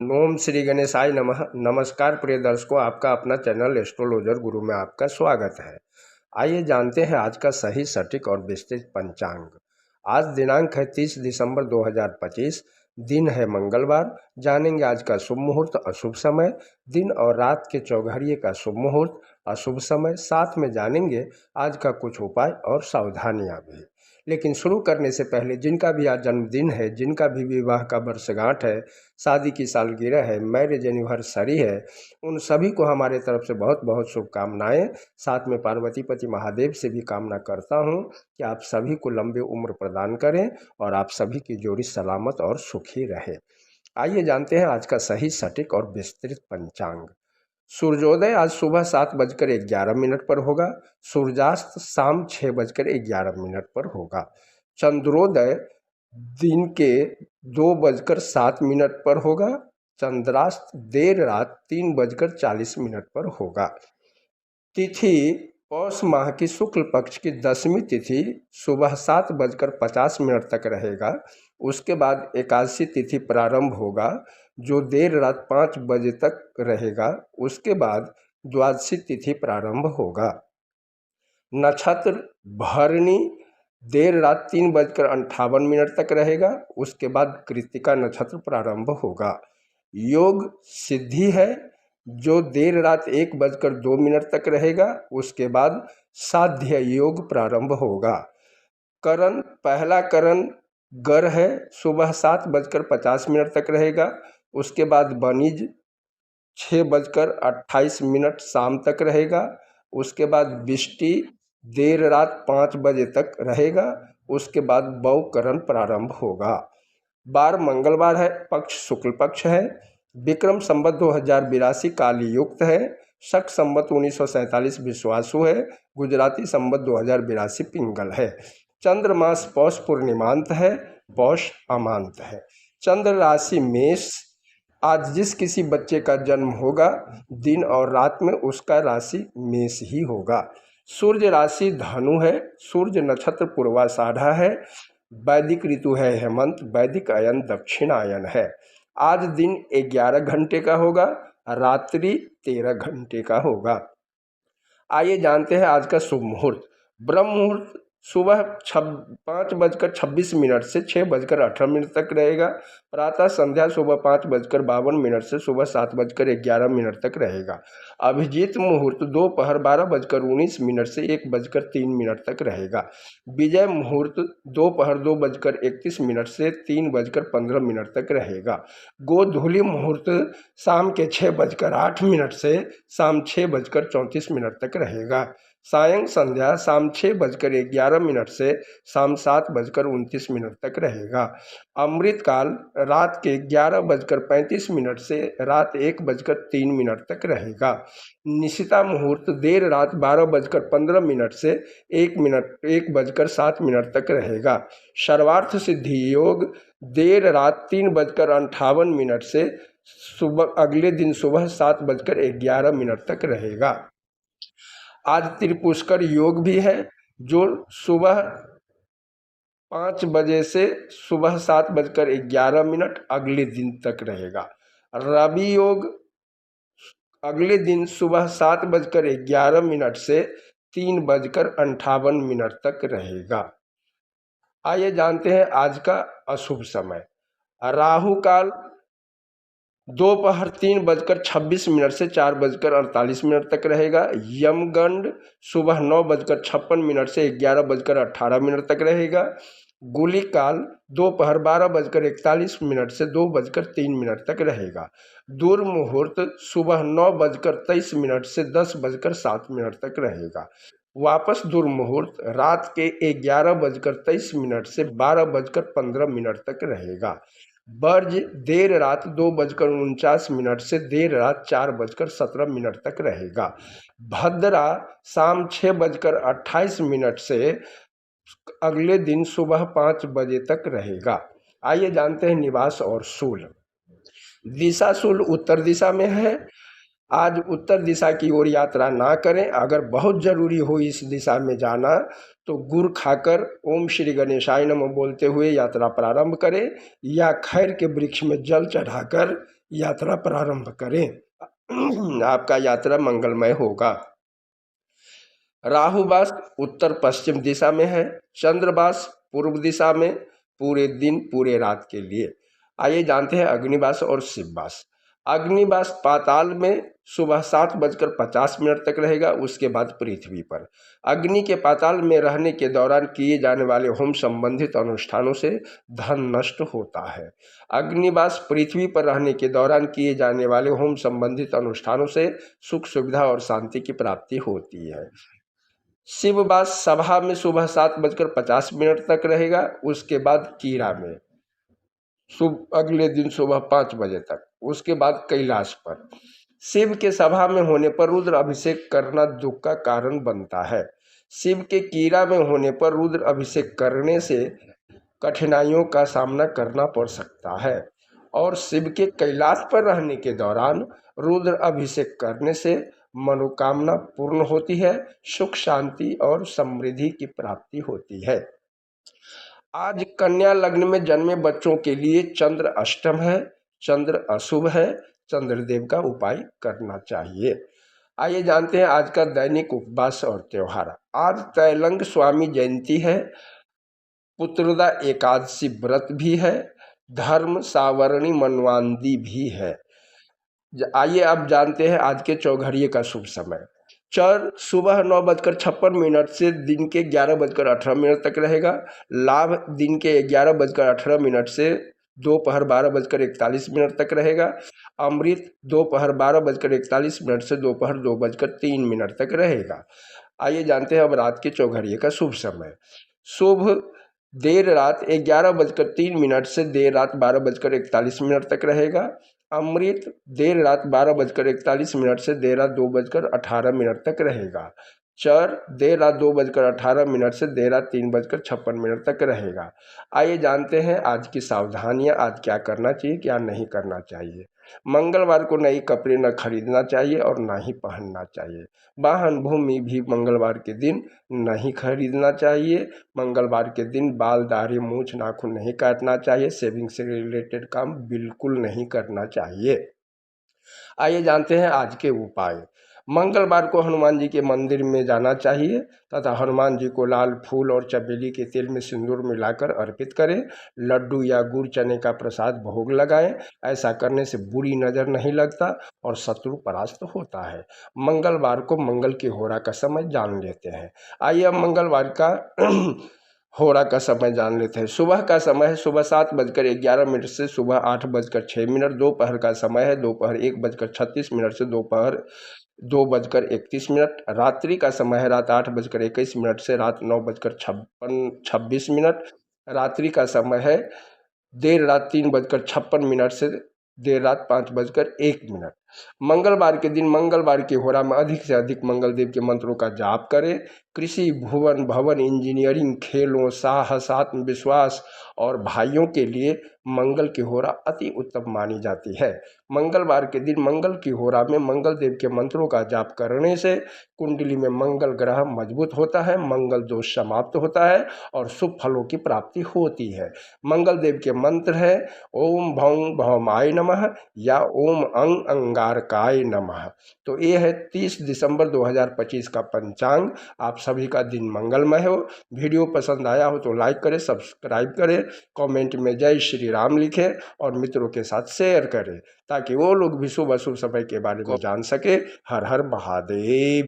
ओम श्री गणेशाय नमः। नमस्कार प्रिय दर्शकों, आपका अपना चैनल एस्ट्रोलॉजर गुरु में आपका स्वागत है। आइए जानते हैं आज का सही सटीक और विस्तृत पंचांग। आज दिनांक है 30 दिसंबर 2025। दिन है मंगलवार। जानेंगे आज का शुभ मुहूर्त, अशुभ समय, दिन और रात के चौघड़िए का शुभ मुहूर्त, अशुभ समय। साथ में जानेंगे आज का कुछ उपाय और सावधानियाँ भी। लेकिन शुरू करने से पहले जिनका भी आज जन्मदिन है, जिनका भी विवाह का वर्षगांठ है, शादी की सालगिरह है, मैरिज एनिवर्सरी है, उन सभी को हमारे तरफ से बहुत बहुत शुभकामनाएं। साथ में पार्वती पति महादेव से भी कामना करता हूं कि आप सभी को लंबी उम्र प्रदान करें और आप सभी की जोड़ी सलामत और सुखी रहे। आइए जानते हैं आज का सही सटीक और विस्तृत पंचांग। सूर्योदय आज सुबह 7:11 पर होगा। सूर्यास्त शाम 6:11 पर होगा। चंद्रोदय दिन के 2:07 पर होगा। चंद्रास्त देर रात 3:40 पर होगा। तिथि पौष माह की शुक्ल पक्ष की 10वीं तिथि सुबह 7:50 तक रहेगा। उसके बाद एकादशी तिथि प्रारंभ होगा जो देर रात 5 बजे तक रहेगा। उसके बाद द्वादशी तिथि प्रारंभ होगा। नक्षत्र भरणी देर रात 3:58 तक रहेगा। उसके बाद कृत्तिका नक्षत्र प्रारंभ होगा। योग सिद्धि है जो देर रात 1:02 तक रहेगा। उसके बाद साध्य योग प्रारंभ होगा। करण पहला करण गर है, सुबह 7:50 तक रहेगा। उसके बाद वणिज 6:28 शाम तक रहेगा। उसके बाद बिष्टि देर रात 5 बजे तक रहेगा। उसके बाद बौकरण प्रारंभ होगा। बार मंगलवार है, पक्ष शुक्ल पक्ष है। विक्रम संवत 2082 काली युक्त है। शक संवत 1947 विश्वासु है। गुजराती संवत 2082 पिंगल है। चंद्रमास पौष पूर्णिमांत है, पौष अमांत है। चंद्र राशि मेष। आज जिस किसी बच्चे का जन्म होगा दिन और रात में उसका राशि मेष ही होगा। सूर्य राशि धनु है। सूर्य नक्षत्र पूर्वाषाढ़ा है। वैदिक ऋतु है हेमंत। वैदिक अयन दक्षिणायन है। आज दिन 11 घंटे का होगा, रात्रि 13 घंटे का होगा। आइए जानते हैं आज का शुभ मुहूर्त। ब्रह्म मुहूर्त सुबह 5:26 से 6:18 तक रहेगा। प्रातः संध्या सुबह 5:52 से सुबह 7:11 तक रहेगा। अभिजीत मुहूर्त दोपहर 12:19 से 1:03 तक रहेगा। विजय मुहूर्त दोपहर 2:31 से 3:15 तक रहेगा। गोधूली मुहूर्त शाम के 6:08 से शाम 6:34 तक रहेगा। सायं संध्या शाम 6:11 से शाम 7:29 तक रहेगा। अमृत काल रात के 11:35 से रात 1:03 तक रहेगा। निशिता मुहूर्त देर रात 12:15 से 1:07 तक रहेगा। सर्वार्थ सिद्धि योग देर रात 3:58 से सुबह अगले दिन सुबह 7:11 तक रहेगा। आज त्रिपुष्कर योग भी है जो सुबह 5 बजे से सुबह 7:11 अगले दिन तक रहेगा। रवि योग अगले दिन सुबह 7:11 से 3:58 तक रहेगा। आइए जानते हैं आज का अशुभ समय। राहु काल दोपहर 3:26 से 4:48 तक रहेगा। यमगंड सुबह 9:56 से 11:18 तक रहेगा। गुली काल दोपहर 12:41 से 2:03 तक रहेगा। दुर्मुहूर्त सुबह 9:23 से 10:07 तक रहेगा। वापस दुर्मुहूर्त रात के 11:23 से 12:15 तक रहेगा। वर्ज देर रात 2:49 से देर रात 4:17 तक रहेगा। भद्रा शाम 6:28 से अगले दिन सुबह 5 बजे तक रहेगा। आइए जानते हैं निवास और शूल। दिशा शूल उत्तर दिशा में है। आज उत्तर दिशा की ओर यात्रा ना करें। अगर बहुत ज़रूरी हो इस दिशा में जाना तो गुड़ खाकर ओम श्री गणेशाय नमः बोलते हुए यात्रा प्रारंभ करें या खैर के वृक्ष में जल चढ़ाकर यात्रा प्रारंभ करें। आपका यात्रा मंगलमय होगा। राहुवास उत्तर पश्चिम दिशा में है, चंद्रवास पूर्व दिशा में, पूरे दिन पूरे रात के लिए। आइए जानते हैं अग्निवास और शिववास। अग्निवास पाताल में सुबह 7:50 तक रहेगा, उसके बाद पृथ्वी पर। अग्नि के पाताल में रहने के दौरान किए जाने वाले होम संबंधित अनुष्ठानों से धन नष्ट होता है। अग्निवास पृथ्वी पर रहने के दौरान किए जाने वाले होम संबंधित अनुष्ठानों से सुख सुविधा और शांति की प्राप्ति होती है। शिववास सभा में सुबह 7:50 तक रहेगा, उसके बाद कीरा में अगले दिन सुबह 5 बजे तक, उसके बाद कैलाश पर। शिव के सभा में होने पर रुद्र अभिषेक करना दुख का कारण बनता है। शिव के कीरा में होने पर रुद्र अभिषेक करने से कठिनाइयों का सामना करना पड़ सकता है, और शिव के कैलाश पर रहने के दौरान रुद्र अभिषेक करने से मनोकामना पूर्ण होती है, सुख शांति और समृद्धि की प्राप्ति होती है। आज कन्या लग्न में जन्मे बच्चों के लिए चंद्र अष्टम है, चंद्र अशुभ है, चंद्रदेव का उपाय करना चाहिए। आइए जानते हैं आज का दैनिक उपवास और त्योहार। आज तैलंग स्वामी जयंती है, पुत्रदा एकादशी व्रत भी है, धर्म सावरणी मनवांदी भी है। आइए अब जानते हैं आज के चौघड़िए का शुभ समय। चर सुबह 9:56 से दिन के 11:18 तक रहेगा। लाभ दिन के 11:18 से दोपहर 12:41 तक रहेगा। अमृत दोपहर 12:41 से दोपहर 2:03 तक रहेगा। आइए जानते हैं अब रात के चौघड़िए का शुभ समय। शुभ देर रात 11:03 से देर रात 12:41 तक रहेगा। अमृत देर रात 12:41 से देर रात 2:18 तक रहेगा। चर देर रात 2:18 से देर रात 3:56 तक रहेगा। आइए जानते हैं आज की सावधानियां, आज क्या करना चाहिए क्या नहीं करना चाहिए। मंगलवार को नए कपड़े न खरीदना चाहिए और ना ही पहनना चाहिए। वाहन भूमि भी मंगलवार के दिन नहीं खरीदना चाहिए। मंगलवार के दिन बाल दाढ़ी मूछ नाखून नहीं काटना चाहिए। सेविंग से रिलेटेड काम बिल्कुल नहीं करना चाहिए। आइए जानते हैं आज के उपाय। मंगलवार को हनुमान जी के मंदिर में जाना चाहिए तथा हनुमान जी को लाल फूल और चमेली के तेल में सिंदूर मिलाकर अर्पित करें। लड्डू या गुड़ चने का प्रसाद भोग लगाएं। ऐसा करने से बुरी नज़र नहीं लगता और शत्रु परास्त होता है। मंगलवार को मंगल की होरा का समय जान लेते हैं। आइए अब मंगलवार का होरा का समय जान लेते हैं। सुबह का समय है सुबह 7:11 से सुबह 8:06। दोपहर का समय है दोपहर 1:36 से दोपहर 2:31। रात्रि का समय है रात 8:21 से रात 9:56। रात्रि का समय है देर रात 3:56 से देर रात 5:01। मंगलवार के दिन मंगलवार की होरा में अधिक से अधिक मंगल देव के मंत्रों का जाप करें। कृषि भुवन भवन इंजीनियरिंग खेलों साहस आत्मविश्वास और भाइयों के लिए मंगल की होरा अति उत्तम मानी जाती है। मंगलवार के दिन मंगल की होरा में मंगल देव के मंत्रों का जाप करने से कुंडली में मंगल ग्रह मजबूत होता है, मंगल दोष समाप्त होता है और शुभ फलों की प्राप्ति होती है। मंगल देव के मंत्र है ओम भौं भौमाय नमः या ओम अंग अंगारकाय नमः। तो ये है 30 दिसंबर 2025 का पंचांग। आप सभी का दिन मंगलमय हो। वीडियो पसंद आया हो तो लाइक करें, सब्सक्राइब करें, कमेंट में जय श्री राम लिखें और मित्रों के साथ शेयर करें ताकि वो लोग भी शुभ अशुभ समय के बारे में जान सके। हर हर महादेव।